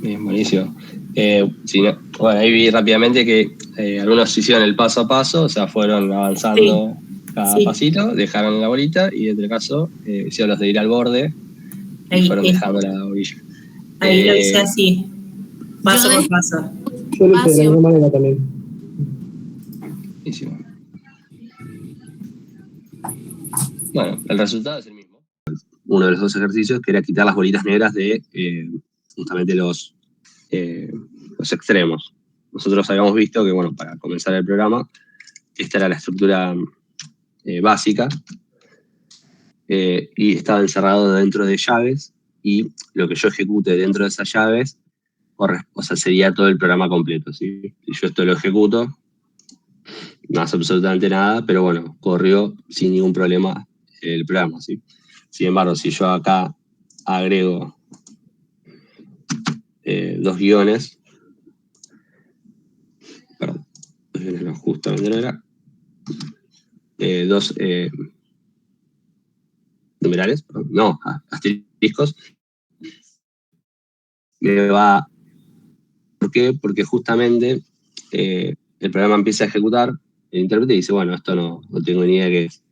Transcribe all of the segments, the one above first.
Bien, buenísimo. Bueno, ahí vi rápidamente que algunos hicieron el paso a paso, o sea, fueron avanzando cada pasito, dejaron la bolita y en otro caso hicieron los de ir al borde y ahí, fueron dejando la orilla. Ahí lo hice así, paso por paso. Yo lo hice de la misma manera también. Buenísimo. Bueno, el resultado es el mismo. Uno de los dos ejercicios que era quitar las bolitas negras de justamente los extremos. Nosotros habíamos visto que, bueno, para comenzar el programa, esta era la estructura básica y estaba encerrado dentro de llaves y lo que yo ejecute dentro de esas llaves sería todo el programa completo, ¿sí? Si yo esto lo ejecuto, no hace absolutamente nada, pero bueno, corrió sin ningún problema el programa, ¿sí? Sin embargo, si yo acá agrego dos guiones, no, justamente no era, dos numerales, no, asteriscos, me va. ¿Por qué? Porque justamente el programa empieza a ejecutar, el intérprete dice, bueno, esto no tengo ni idea de qué es.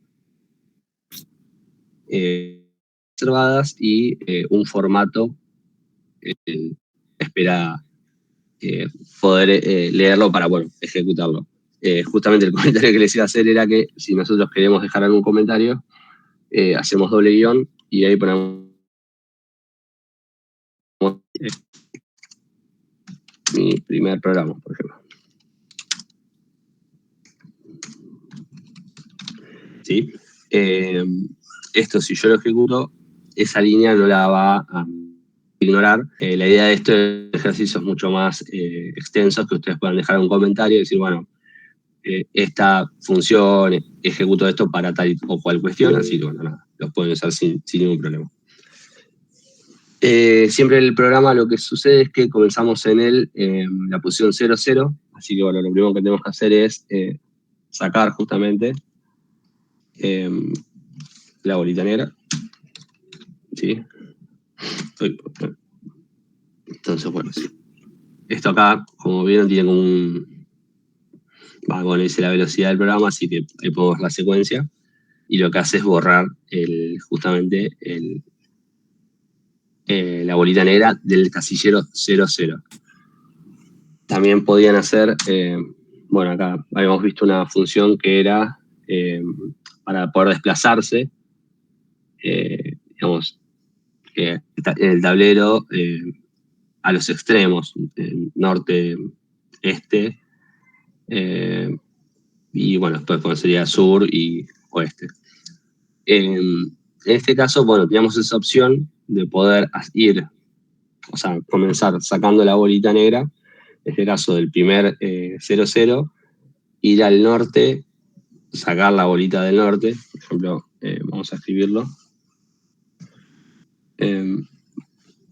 Reservadas y un formato espera poder leerlo para, bueno, ejecutarlo. Justamente el comentario que les iba a hacer era que si nosotros queremos dejar algún comentario, hacemos doble guión y ahí ponemos mi primer programa, por ejemplo. ¿Sí? Esto, si yo lo ejecuto, esa línea no la va a ignorar. La idea de estos ejercicios mucho más extensos, que ustedes puedan dejar un comentario y decir, bueno, esta función, ejecuto esto para tal o cual cuestión, así que bueno, nada, los pueden usar sin ningún problema. Siempre en el programa lo que sucede es que comenzamos en la posición 00, así que bueno, lo primero que tenemos que hacer es sacar justamente la bolita negra. ¿Sí? Entonces, bueno, sí. Esto acá, como vieron, tiene como como le dice la velocidad del programa, así que ahí podemos ver la secuencia. Y lo que hace es borrar justamente la bolita negra del casillero 00. También podían hacer, bueno, acá habíamos visto una función que era para poder desplazarse, digamos, el tablero a los extremos, norte, este, y bueno, después sería sur y oeste. En este caso, bueno, teníamos esa opción de poder ir, o sea, comenzar sacando la bolita negra, en este caso del primer 00, ir al norte, sacar la bolita del norte, por ejemplo, vamos a escribirlo.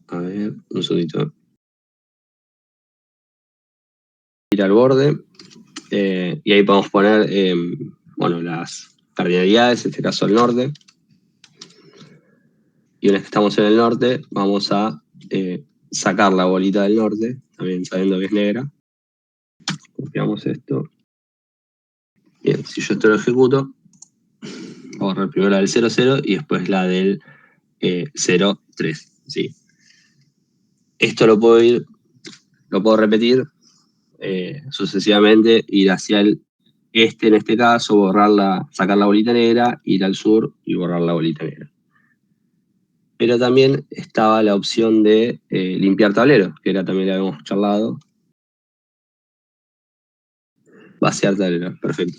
A ver, un segundito. Ir al borde, y ahí podemos poner, bueno, las cardinalidades, en este caso al norte. Y una vez que estamos en el norte, vamos a sacar la bolita del norte, también sabiendo que es negra. Copiamos esto. Bien, si yo esto lo ejecuto, vamos a borrar primero la del 00 y después la del 03. ¿Sí? Esto lo puedo repetir sucesivamente, ir hacia el este en este caso, sacar la bolita negra, ir al sur y borrar la bolita negra. Pero también estaba la opción de limpiar tablero, que era también la habíamos charlado. Vaciar tablero, perfecto.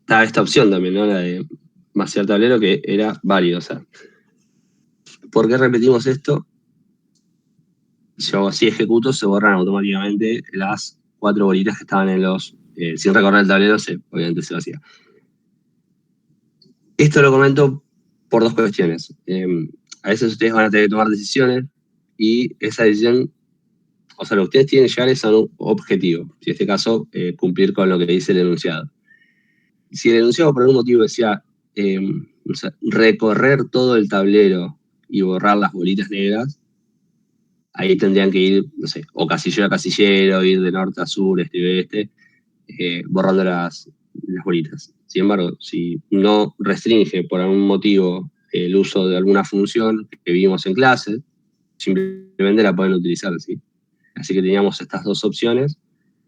Estaba esta opción también, ¿no? La de vaciar tablero, que era válida. O sea, ¿por qué repetimos esto? Si yo así ejecuto, se borran automáticamente las 4 bolitas que estaban en los... sin recorrer el tablero, obviamente se vacía. Esto lo comento por dos cuestiones. A veces ustedes van a tener que tomar decisiones y esa decisión, o sea, lo que ustedes tienen que llegar es a un objetivo. Si en este caso, cumplir con lo que dice el enunciado. Si el enunciado por algún motivo decía o sea, recorrer todo el tablero y borrar las bolitas negras, ahí tendrían que ir, no sé, o casillero a casillero, ir de norte a sur, este y oeste, borrando las bolitas. Sin embargo, si no restringe por algún motivo el uso de alguna función que vimos en clase, simplemente la pueden utilizar, ¿sí? Así que teníamos estas dos opciones.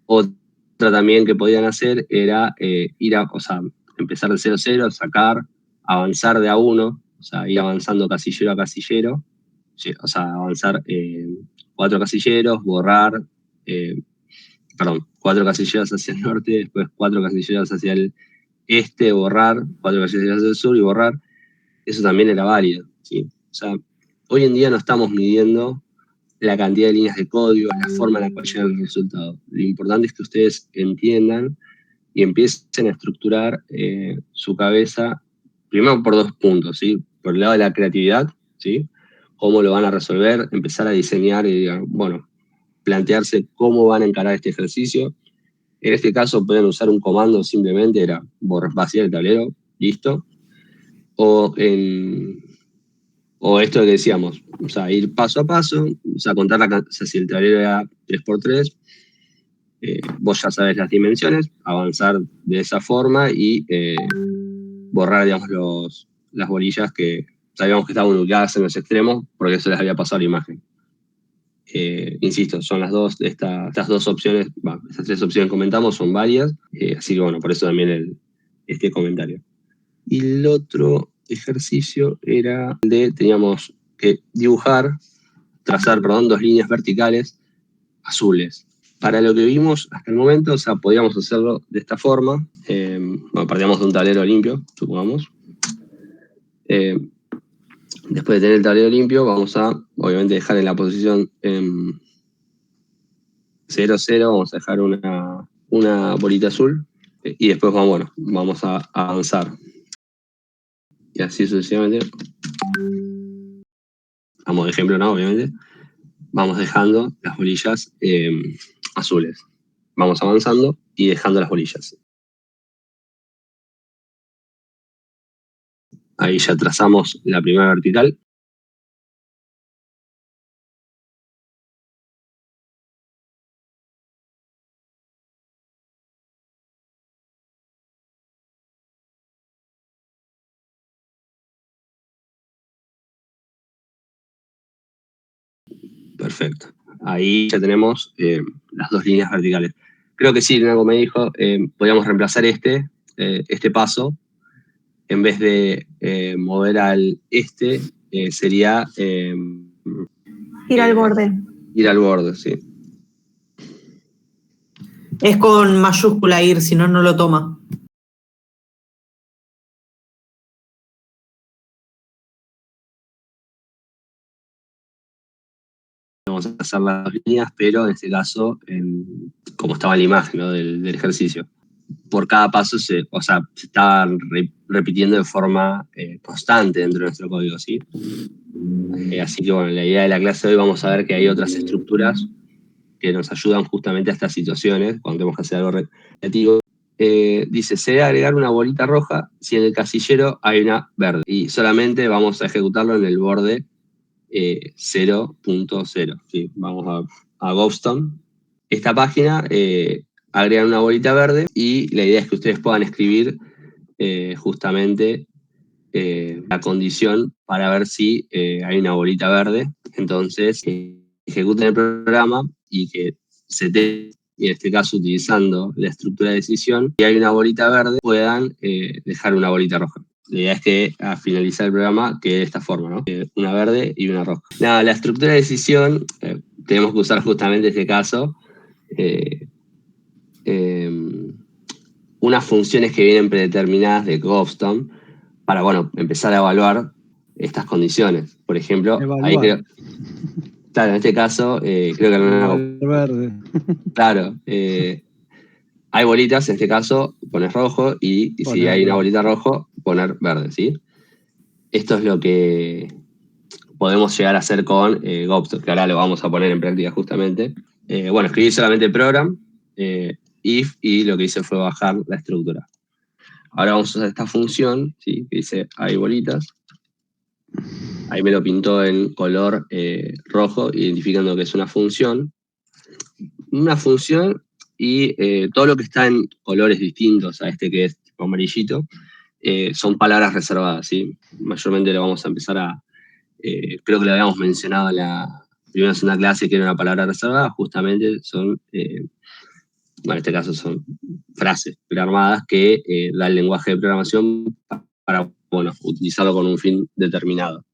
Otra también que podían hacer era empezar de 0-0, sacar, avanzar de a uno, o sea, ir avanzando casillero a casillero, o sea, avanzar 4 casilleros, borrar, 4 casilleros hacia el norte, después 4 casilleros hacia el este, borrar, 4 casilleros hacia el sur y borrar. Eso también era válido, ¿sí? O sea, hoy en día no estamos midiendo la cantidad de líneas de código, la forma en la cual llegan el resultado. Lo importante es que ustedes entiendan y empiecen a estructurar su cabeza, primero por 2 puntos, ¿sí? Por el lado de la creatividad, ¿sí? Cómo lo van a resolver, empezar a diseñar y, bueno, plantearse cómo van a encarar este ejercicio. En este caso pueden usar un comando, simplemente era vaciar el tablero, listo. O esto que decíamos, o sea, ir paso a paso, o sea, contar o sea, si el tablero era 3x3, vos ya sabés las dimensiones, avanzar de esa forma y borrar, digamos, las bolillas que sabíamos que estaban ubicadas en los extremos, porque eso les había pasado a la imagen. Insisto, son estas dos opciones, estas 3 opciones que comentamos son varias, así que bueno, por eso también este comentario. Y el otro ejercicio era teníamos que trazar 2 líneas verticales azules. Para lo que vimos hasta el momento, o sea, podíamos hacerlo de esta forma. Partíamos de un tablero limpio, supongamos. Después de tener el tablero limpio, vamos a, obviamente, dejar en la posición 0-0, vamos a dejar una bolita azul, y después vamos a avanzar. Y así sucesivamente. Vamos de ejemplo, ¿no? Obviamente. Vamos dejando las bolillas azules. Vamos avanzando y dejando las bolillas. Ahí ya trazamos la primera vertical. Perfecto. Ahí ya tenemos las 2 líneas verticales. Creo que sí, algo me dijo, podíamos reemplazar este paso. En vez de mover al sería Ir al borde. Ir al borde, sí. Es con mayúscula ir, si no, no lo toma. Vamos a hacer las líneas, pero en este caso, como estaba la imagen, ¿no? del ejercicio. Por cada paso se está repitiendo de forma constante dentro de nuestro código, ¿sí? Así que bueno, la idea de la clase de hoy vamos a ver que hay otras estructuras que nos ayudan justamente a estas situaciones, cuando tenemos que hacer algo creativo. Dice, se debe agregar una bolita roja si en el casillero hay una verde. Y solamente vamos a ejecutarlo en el borde 0.0. ¿Sí? Vamos a Gobstone. Esta página agrega una bolita verde y la idea es que ustedes puedan escribir justamente la condición para ver si hay una bolita verde. Entonces, ejecuten el programa y que se tenga, y en este caso utilizando la estructura de decisión, si hay una bolita verde, puedan dejar una bolita roja. La idea es que al finalizar el programa quede de esta forma, ¿no? Una verde y una roja. Nada, la estructura de decisión, tenemos que usar justamente este caso, unas funciones que vienen predeterminadas de Gobstone para, empezar a evaluar estas condiciones. Por ejemplo, ahí creo, claro, en este caso, creo que no verde. Claro, hay bolitas, en este caso, pones rojo y si hay una bolita rojo, poner verde, ¿sí? Esto es lo que podemos llegar a hacer con Gobstone, que ahora lo vamos a poner en práctica justamente. Escribí solamente program, if, y lo que hice fue bajar la estructura. Ahora vamos a usar esta función, ¿sí? Que dice hay bolitas. Ahí me lo pintó en color rojo, identificando que es una función. Una función y todo lo que está en colores distintos a este que es tipo amarillito, son palabras reservadas, ¿sí? Mayormente lo vamos a empezar a... creo que lo habíamos mencionado en la primera segunda clase, que era una palabra reservada, justamente son... bueno, en este caso son frases prearmadas que da el lenguaje de programación para, bueno, utilizarlo con un fin determinado.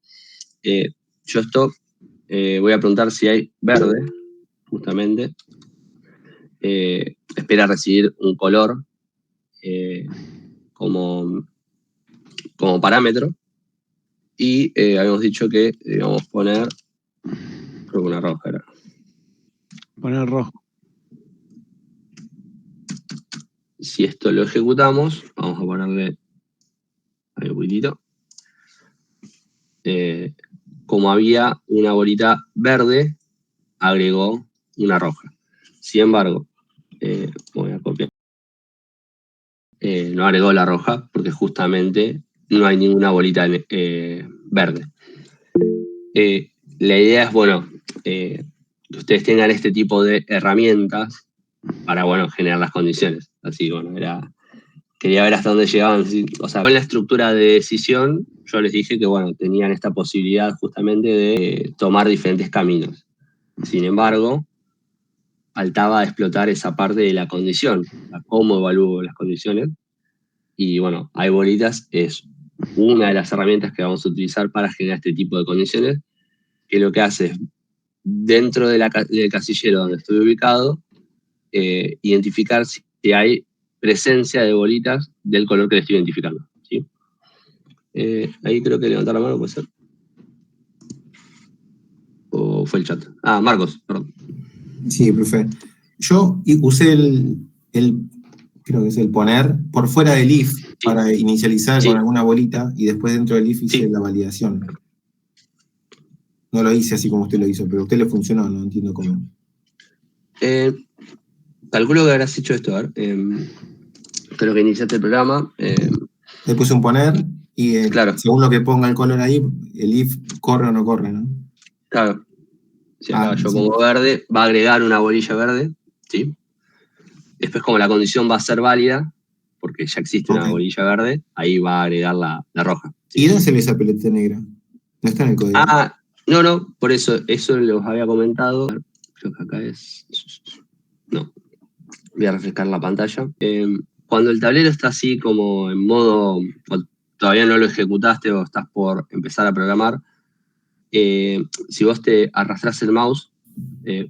Yo esto voy a preguntar si hay verde, justamente. Espera recibir un color como parámetro. Y habíamos dicho que íbamos a poner, creo que una roja era. Poner rojo. Si esto lo ejecutamos, vamos a ponerle ahí un poquitito. Como había una bolita verde, agregó una roja. Sin embargo, voy a copiar. No agregó la roja porque justamente no hay ninguna bolita verde. La idea es, bueno, que ustedes tengan este tipo de herramientas para, bueno, generar las condiciones. Así, bueno, quería ver hasta dónde llegaban. ¿Sí? O sea, con la estructura de decisión, yo les dije que, bueno, tenían esta posibilidad justamente de tomar diferentes caminos. Sin embargo, faltaba explotar esa parte de la condición, o sea, cómo evalúo las condiciones. Y, bueno, hay bolitas, es una de las herramientas que vamos a utilizar para generar este tipo de condiciones, que lo que hace es, dentro del casillero donde estoy ubicado, identificar si hay presencia de bolitas del color que le estoy identificando. ¿Sí? Ahí creo que levantar la mano puede ser. ¿O fue el chat? Ah, Marcos, perdón. Sí, profe. Yo usé creo que es el poner por fuera del if para inicializar con alguna bolita y después dentro del if hice la validación. No lo hice así como usted lo hizo, pero a usted le funcionó, no entiendo cómo. Calculo que habrás hecho esto, a ver. Creo que iniciaste el programa. Le puse un poner y claro. Según lo que ponga el color ahí, el if corre o no corre, ¿no? Claro. Si acá yo pongo verde, va a agregar una bolilla verde, ¿sí? Después, como la condición va a ser válida, porque ya existe una bolilla verde, ahí va a agregar la roja. ¿Sí? ¿Y dónde se ve esa pelota negra? No está en el código. Ah, no, por eso los había comentado. Creo que acá es... No, voy a refrescar la pantalla. Cuando el tablero está así como en modo, todavía no lo ejecutaste o estás por empezar a programar, si vos te arrastrás el mouse,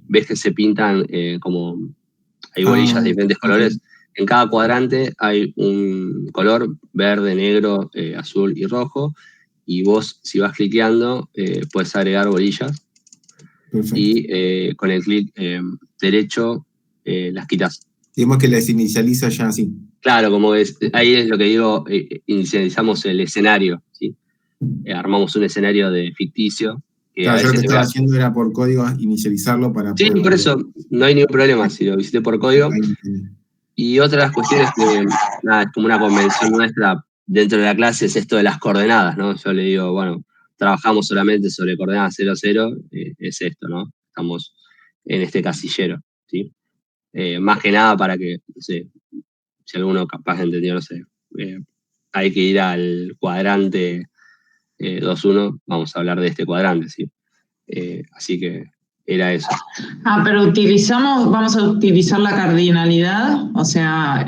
ves que se pintan como hay bolillas de diferentes colores. En cada cuadrante hay un color: verde, negro, azul y rojo. Y vos, si vas cliqueando, puedes agregar bolillas. Perfecto. Y con el clic derecho las quitas. Digamos que las inicializa ya así. Claro, como ahí es lo que digo, inicializamos el escenario, ¿sí? Armamos un escenario de ficticio. Claro, yo lo que estaba haciendo era por código inicializarlo para poder... Sí, por eso, no hay ningún problema si lo visité por código. Y otra de las cuestiones que, nada, es como una convención nuestra dentro de la clase, es esto de las coordenadas, ¿no? Yo le digo, bueno, trabajamos solamente sobre coordenadas 0, 0, es esto, ¿no? Estamos en este casillero, ¿sí? Más que nada para que, no sé, si alguno capaz entendió, no sé, hay que ir al cuadrante 2.1, vamos a hablar de este cuadrante, ¿sí? Así que era eso. Ah, pero vamos a utilizar la cardinalidad, o sea...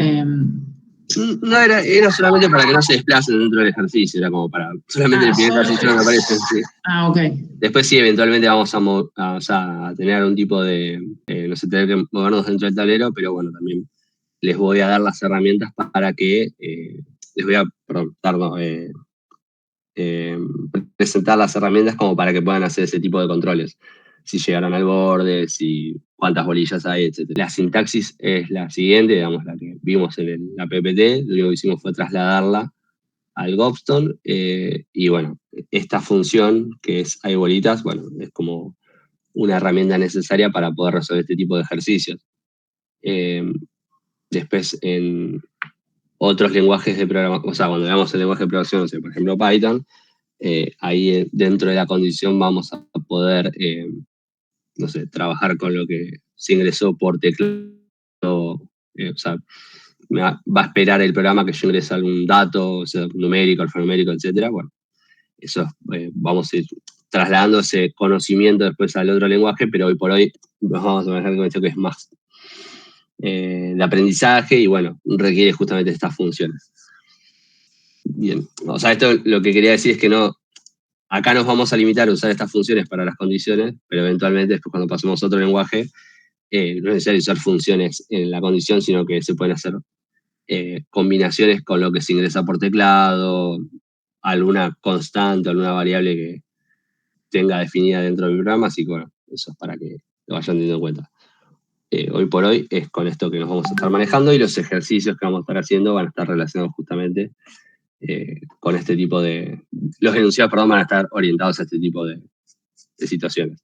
No, era solamente para que no se desplacen dentro del ejercicio, era como para solamente el primer casillero que aparece. Sí. Ah, ok. Después sí, eventualmente vamos a tener un tipo de, no sé, tener que movernos dentro del tablero, pero bueno, también les voy a dar las herramientas para que, les voy a presentar las herramientas como para que puedan hacer ese tipo de controles. Si llegaron al borde, cuántas bolillas hay, etc. La sintaxis es la siguiente, digamos, la que vimos en la PPT. Lo único que hicimos fue trasladarla al Gobstone. Y bueno, esta función que es hay bolitas, bueno, es como una herramienta necesaria para poder resolver este tipo de ejercicios. Después, en otros lenguajes de programación, o sea, cuando veamos el lenguaje de programación, no sé, por ejemplo Python, ahí dentro de la condición vamos a poder, no sé, trabajar con lo que se ingresó por teclado, o sea, va a esperar el programa que yo ingrese algún dato, o sea, numérico, alfanumérico, etcétera. Bueno, eso vamos a ir trasladando ese conocimiento después al otro lenguaje, pero hoy por hoy nos vamos a manejar con esto que es más de aprendizaje y bueno, requiere justamente estas funciones. Bien, o sea, esto lo que quería decir es que no, acá nos vamos a limitar a usar estas funciones para las condiciones, pero eventualmente después cuando pasemos a otro lenguaje, no es necesario usar funciones en la condición, sino que se pueden hacer combinaciones con lo que se ingresa por teclado, alguna constante, alguna variable que tenga definida dentro del programa, así que bueno, eso es para que lo vayan teniendo en cuenta. Hoy por hoy es con esto que nos vamos a estar manejando y los ejercicios que vamos a estar haciendo van a estar relacionados justamente con este tipo de... Los enunciados, perdón, van a estar orientados a este tipo de situaciones.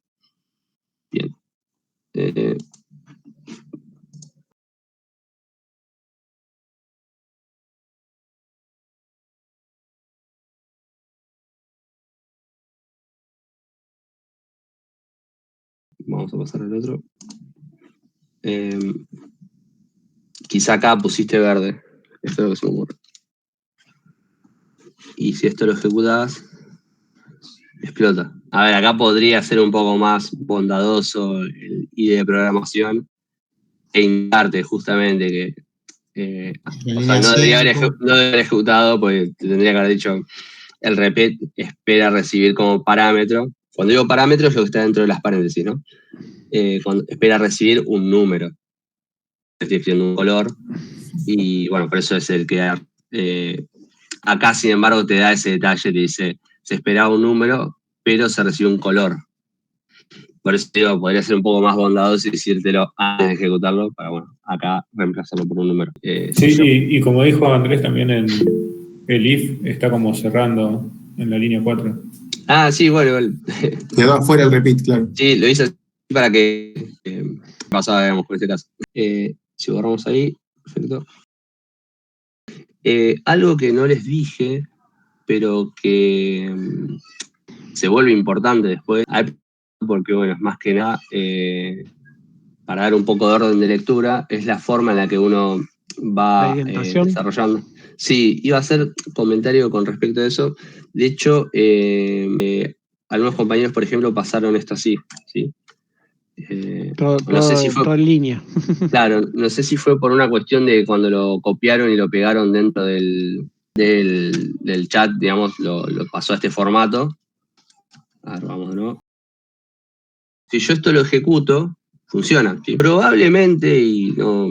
Bien. Vamos a pasar al otro. Quizá acá pusiste verde. Esto es lo que se me ocurre. Y si esto lo ejecutas, explota. A ver, acá podría ser un poco más bondadoso el IDE de programación e indicarte justamente que o sea, no debería haber ejecutado, porque te tendría que haber dicho el repeat espera recibir como parámetro. Cuando digo parámetro es lo que está dentro de las paréntesis, ¿no? Cuando espera recibir un número. Estoy escribiendo un color y bueno, por eso es el que acá, sin embargo, te da ese detalle, te dice, se esperaba un número, pero se recibe un color. Por eso digo, podría ser un poco más bondadoso y decírtelo antes de ejecutarlo, para bueno, acá reemplazarlo por un número. Sí, y como dijo Andrés, también el if está como cerrando en la línea 4. Ah, sí, bueno. Quedó afuera el repeat, claro. Sí, lo hice así para que pasaba, digamos, por este caso. Si borramos ahí, perfecto. Algo que no les dije, pero que se vuelve importante después, porque bueno, es más que nada, para dar un poco de orden de lectura, es la forma en la que uno va desarrollando. Sí, iba a hacer comentario con respecto a eso. De hecho, algunos compañeros, por ejemplo, pasaron esto así, ¿sí? No sé si fue en línea. Claro, no sé si fue por una cuestión de cuando lo copiaron y lo pegaron dentro del chat, digamos, lo pasó a este formato. A ver, vamos de nuevo. Si yo esto lo ejecuto, funciona. ¿Sí? Probablemente, y no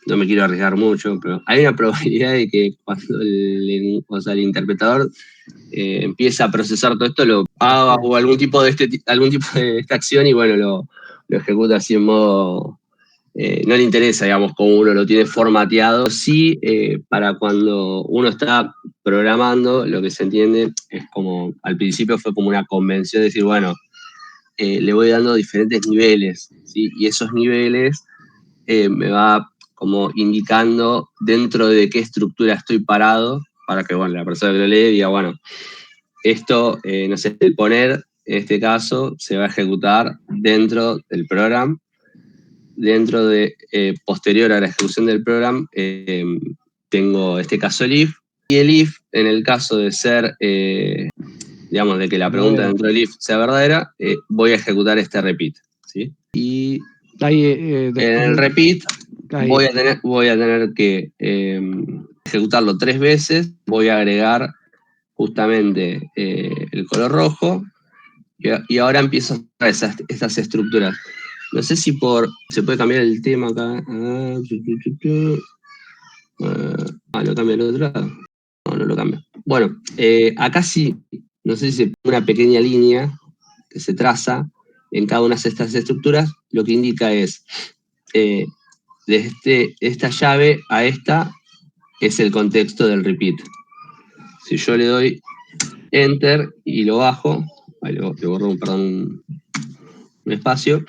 me quiero arriesgar mucho, pero hay una probabilidad de que cuando el interpretador empieza a procesar todo esto, lo haga o algún tipo de esta acción y bueno, lo ejecuta así en modo... no le interesa, digamos, cómo uno lo tiene formateado. Sí, para cuando uno está programando, lo que se entiende es como, al principio fue como una convención de decir, bueno, le voy dando diferentes niveles, ¿sí? Y esos niveles me va como indicando dentro de qué estructura estoy parado, para que, bueno, la persona que lo lee diga, bueno, esto, no sé, el poner, en este caso, se va a ejecutar dentro del programa. Dentro de, posterior a la ejecución del programa, tengo este caso el if, y el if, en el caso de ser, digamos, de que la pregunta dentro del if sea verdadera, voy a ejecutar este repeat, ¿sí? Y ahí, en el repeat voy a tener que ejecutarlo 3 veces, voy a agregar justamente el color rojo, y ahora empiezo a hacer estas estructuras. No sé si se puede cambiar el tema acá. ¿Lo cambia al otro lado? No lo cambia. Bueno, acá sí, no sé si una pequeña línea que se traza en cada una de estas estructuras, lo que indica es, de esta llave a esta es el contexto del repeat. Si yo le doy Enter y lo bajo, ahí le borro un espacio,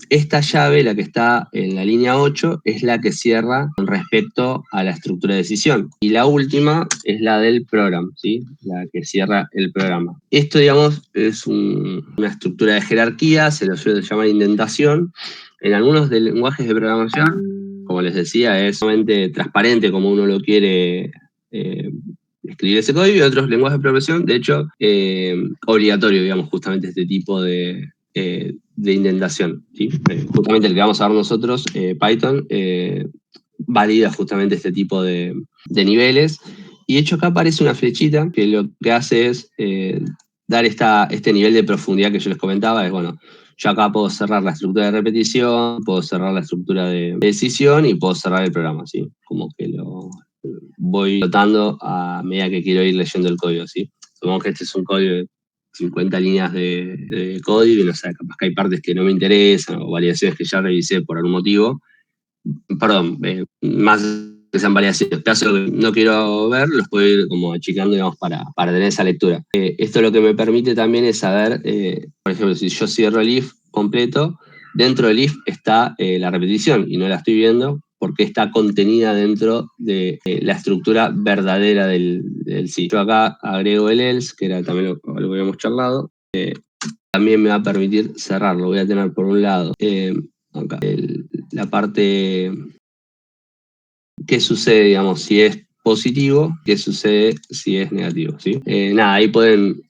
esta llave, la que está en la línea 8, es la que cierra con respecto a la estructura de decisión. Y la última es la del program, ¿sí? La que cierra el programa. Esto, digamos, es una estructura de jerarquía, se lo suele llamar indentación. En algunos lenguajes de programación, como les decía, es solamente transparente como uno lo quiere escribir ese código, y otros lenguajes de programación, de hecho, obligatorio, digamos, justamente este tipo de indentación, ¿sí? Justamente el que vamos a ver nosotros, Python, valida justamente este tipo de niveles. Y de hecho acá aparece una flechita que lo que hace es dar este nivel de profundidad que yo les comentaba. Es, bueno, yo acá puedo cerrar la estructura de repetición, puedo cerrar la estructura de decisión y puedo cerrar el programa, ¿sí? Como que lo voy notando a medida que quiero ir leyendo el código, ¿sí? Supongamos que este es un código de 50 líneas de código y no sé, capaz que hay partes que no me interesan o variaciones que ya revisé por algún motivo. Perdón, más que sean variaciones, pedazos que no quiero ver, los puedo ir como achicando, digamos, para tener esa lectura. Esto lo que me permite también es saber, por ejemplo, si yo cierro el if completo, dentro del if está la repetición y no la estoy viendo porque está contenida dentro de la estructura verdadera del si. Yo acá agrego el else, que era también lo que habíamos charlado, también me va a permitir cerrarlo. Voy a tener por un lado acá la parte qué sucede, digamos, si es positivo, qué sucede si es negativo, ¿sí? Nada, ahí pueden,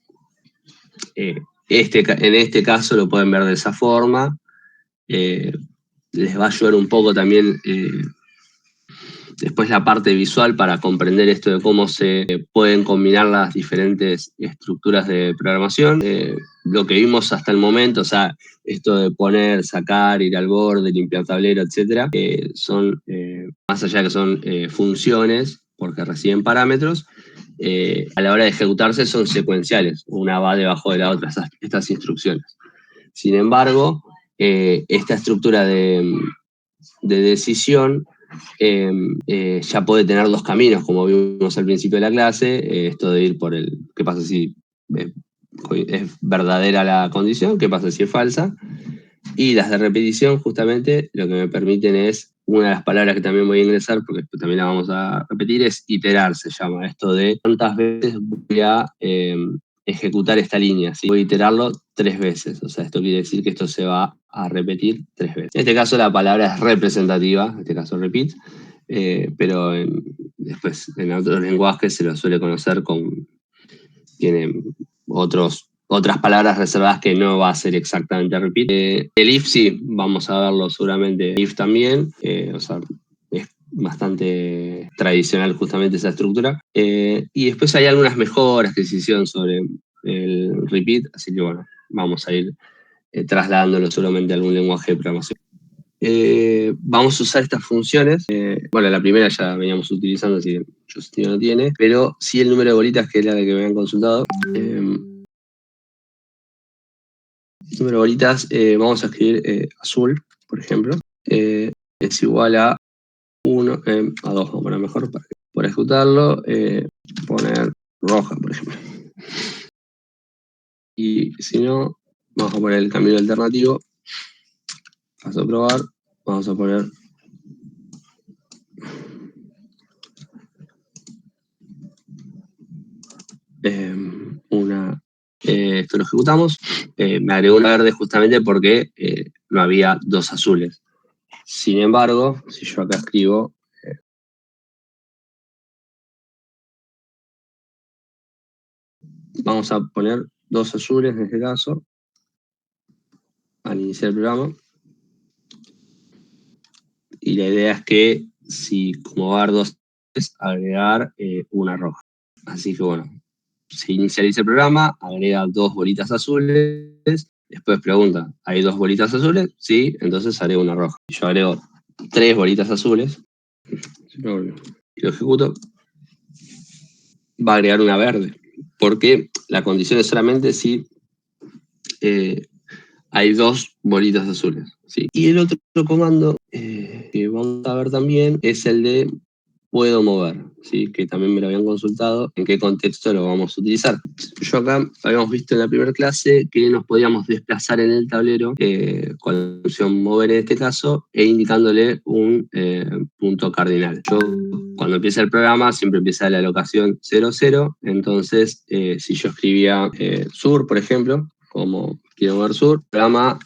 en este caso lo pueden ver de esa forma. Les va a ayudar un poco también después la parte visual para comprender esto de cómo se pueden combinar las diferentes estructuras de programación. Lo que vimos hasta el momento, o sea, esto de poner, sacar, ir al borde, limpiar tablero, etcétera, son, más allá que son funciones, porque reciben parámetros, a la hora de ejecutarse son secuenciales, una va debajo de la otra, estas instrucciones. Sin embargo, esta estructura de decisión ya puede tener dos caminos, como vimos al principio de la clase, esto de ir por el qué pasa si es verdadera la condición, qué pasa si es falsa, y las de repetición justamente lo que me permiten es, una de las palabras que también voy a ingresar, porque después también la vamos a repetir, es iterar, se llama, esto de cuántas veces voy a ejecutar esta línea, ¿sí? Voy a iterarlo 3 veces, o sea, esto quiere decir que esto se va a repetir 3 veces. En este caso la palabra es representativa, en este caso repeat, pero después en otros lenguajes se lo suele conocer tiene otras palabras reservadas que no va a ser exactamente repeat. El if sí, vamos a verlo seguramente, if también, o sea, es bastante tradicional justamente esa estructura. Y después hay algunas mejoras que se hicieron sobre el repeat, así que bueno, vamos a ir trasladándolo seguramente a algún lenguaje de programación. Vamos a usar estas funciones. Bueno, la primera ya veníamos utilizando, así que mucho sentido no tiene, pero sí el número de bolitas, que es la que me habían consultado. Número de bolitas, vamos a escribir azul, por ejemplo, es igual a 1, a 2, vamos a poner mejor para ejecutarlo, poner roja, por ejemplo. Y si no, vamos a poner el camino alternativo, paso a probar, vamos a poner esto lo ejecutamos, me agregó una verde justamente porque no había 2 azules. Sin embargo, si yo acá escribo vamos a poner 2 azules en este caso al iniciar el programa, y la idea es que si como va a haber 2 agregar una roja. Así que bueno, se inicializa el programa, agrega 2 bolitas azules, después pregunta, ¿hay 2 bolitas azules? Sí, entonces agrego una roja. Yo agrego 3 bolitas azules, y lo ejecuto, va a agregar una verde, porque la condición es solamente si hay 2 bolitas azules, ¿sí? Y el otro comando que vamos a ver también es el de puedo mover, ¿sí? Que también me lo habían consultado, en qué contexto lo vamos a utilizar. Yo acá habíamos visto en la primera clase que nos podíamos desplazar en el tablero con la función mover en este caso e indicándole un punto cardinal. Yo cuando empieza el programa siempre empieza la alocación 0, 0, entonces si yo escribía sur, por ejemplo, como quiero mover sur, el programa...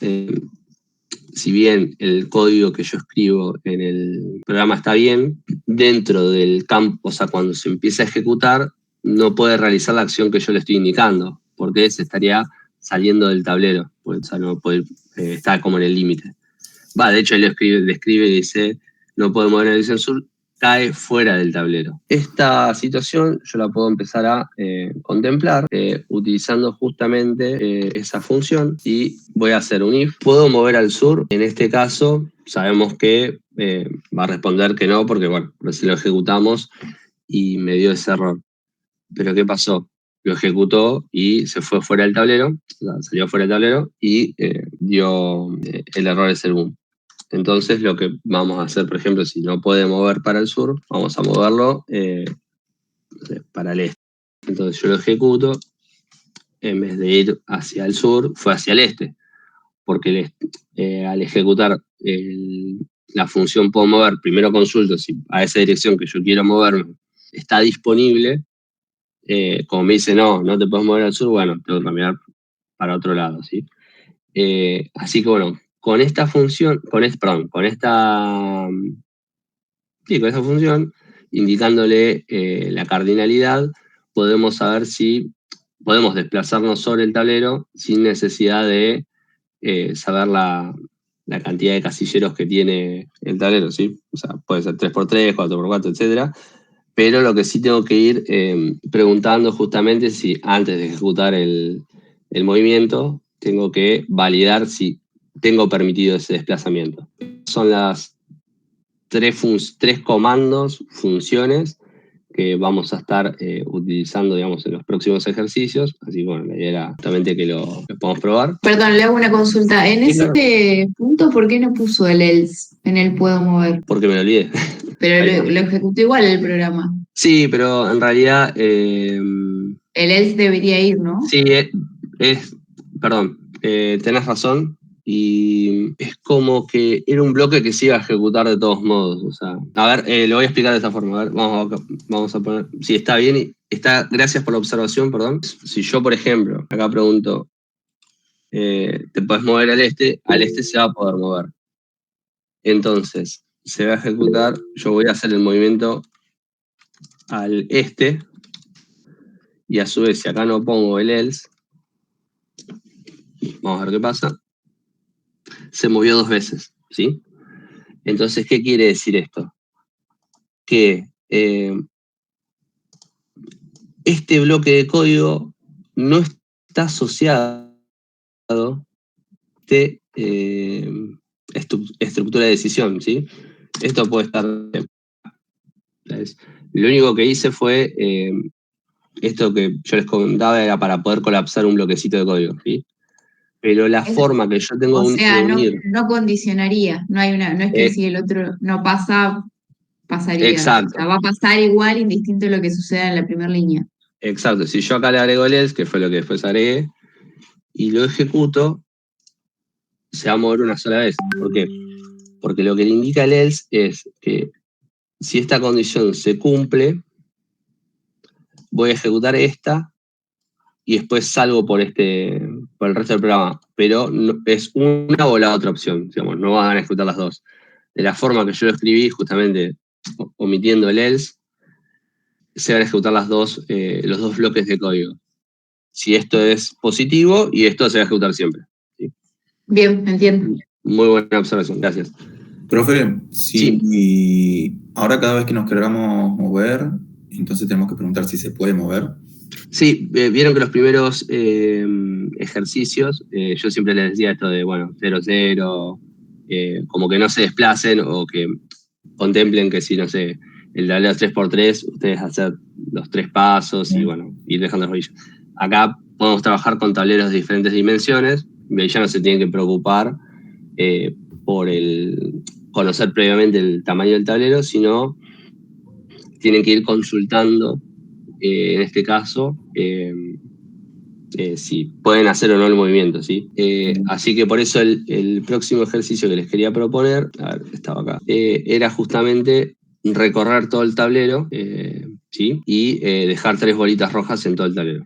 si bien el código que yo escribo en el programa está bien, dentro del campo, o sea, cuando se empieza a ejecutar, no puede realizar la acción que yo le estoy indicando, porque se estaría saliendo del tablero, pues, o sea, no puede estar como en el límite. De hecho, él le escribe y dice, no puede mover en la dirección sur, cae fuera del tablero. Esta situación yo la puedo empezar a contemplar utilizando justamente esa función y voy a hacer un if. ¿Puedo mover al sur? En este caso sabemos que va a responder que no porque, bueno, recién lo ejecutamos y me dio ese error. Pero ¿qué pasó? Lo ejecutó y se fue fuera del tablero, o sea, salió fuera del tablero y dio el error de ser boom. Entonces lo que vamos a hacer, por ejemplo, si no puede mover para el sur, vamos a moverlo para el este. Entonces yo lo ejecuto, en vez de ir hacia el sur, fue hacia el este. Porque al ejecutar la función puedo mover, primero consulto si a esa dirección que yo quiero moverme está disponible. Como me dice, no te puedes mover al sur, bueno, tengo que caminar para otro lado, ¿sí? Así que bueno, con esta función, con esta función, indicándole la cardinalidad, podemos saber si podemos desplazarnos sobre el tablero sin necesidad de saber la cantidad de casilleros que tiene el tablero, ¿sí? O sea, puede ser 3x3, 4x4, etcétera. Pero lo que sí tengo que ir preguntando justamente si antes de ejecutar el movimiento tengo que validar si tengo permitido ese desplazamiento. Son las tres comandos, funciones, que vamos a estar utilizando, digamos, en los próximos ejercicios. Así que, bueno, la idea era justamente que lo podamos probar. Perdón, le hago una consulta. En ese punto, ¿por qué no puso el else en el puedo mover? Porque me lo olvidé. Pero lo ejecutó igual el programa. Sí, pero en realidad... el else debería ir, ¿no? Sí, perdón, tenés razón. Y es como que era un bloque que se iba a ejecutar de todos modos. O sea, a ver, lo voy a explicar de esta forma. A ver, vamos a poner... Si está bien, gracias por la observación, perdón. Si yo, por ejemplo, acá pregunto, ¿te puedes mover al este se va a poder mover. Entonces, se va a ejecutar, yo voy a hacer el movimiento al este, y a su vez, si acá no pongo el else, vamos a ver qué pasa, se movió 2 veces, ¿sí? Entonces, ¿qué quiere decir esto? Que este bloque de código no está asociado de estructura de decisión, ¿sí? Esto puede estar... Lo único que hice fue... esto que yo les comentaba era para poder colapsar un bloquecito de código, ¿sí? Pero la forma que yo tengo de unir... no condicionaría, no es que si el otro no pasa, pasaría. Exacto. O sea, va a pasar igual, indistinto de lo que suceda en la primera línea. Exacto, si yo acá le agrego el else, que fue lo que después agregué, y lo ejecuto, se va a mover una sola vez. ¿Por qué? Porque lo que le indica el else es que si esta condición se cumple, voy a ejecutar esta y después salgo por el resto del programa. Pero no, es una o la otra opción, digamos, no van a ejecutar las dos. De la forma que yo lo escribí, justamente omitiendo el else, se van a ejecutar los dos bloques de código. Si esto es positivo, y esto se va a ejecutar siempre. ¿Sí? Bien, entiendo. Muy buena observación, gracias. Profe, sí. Y ahora cada vez que nos queramos mover, entonces tenemos que preguntar si se puede mover. Sí, vieron que los primeros ejercicios, yo siempre les decía esto de, 0-0, como que no se desplacen o que contemplen que si, no sé, el tablero es 3x3, ustedes hacen los 3 pasos y, ir dejando los rodillos. Acá podemos trabajar con tableros de diferentes dimensiones, y ya no se tienen que preocupar por conocer previamente el tamaño del tablero, sino tienen que ir consultando, en este caso, si pueden hacer o no el movimiento, ¿sí? Así que por eso el próximo ejercicio que les quería proponer, a ver, estaba acá, era justamente recorrer todo el tablero, ¿sí? Y dejar 3 bolitas rojas en todo el tablero.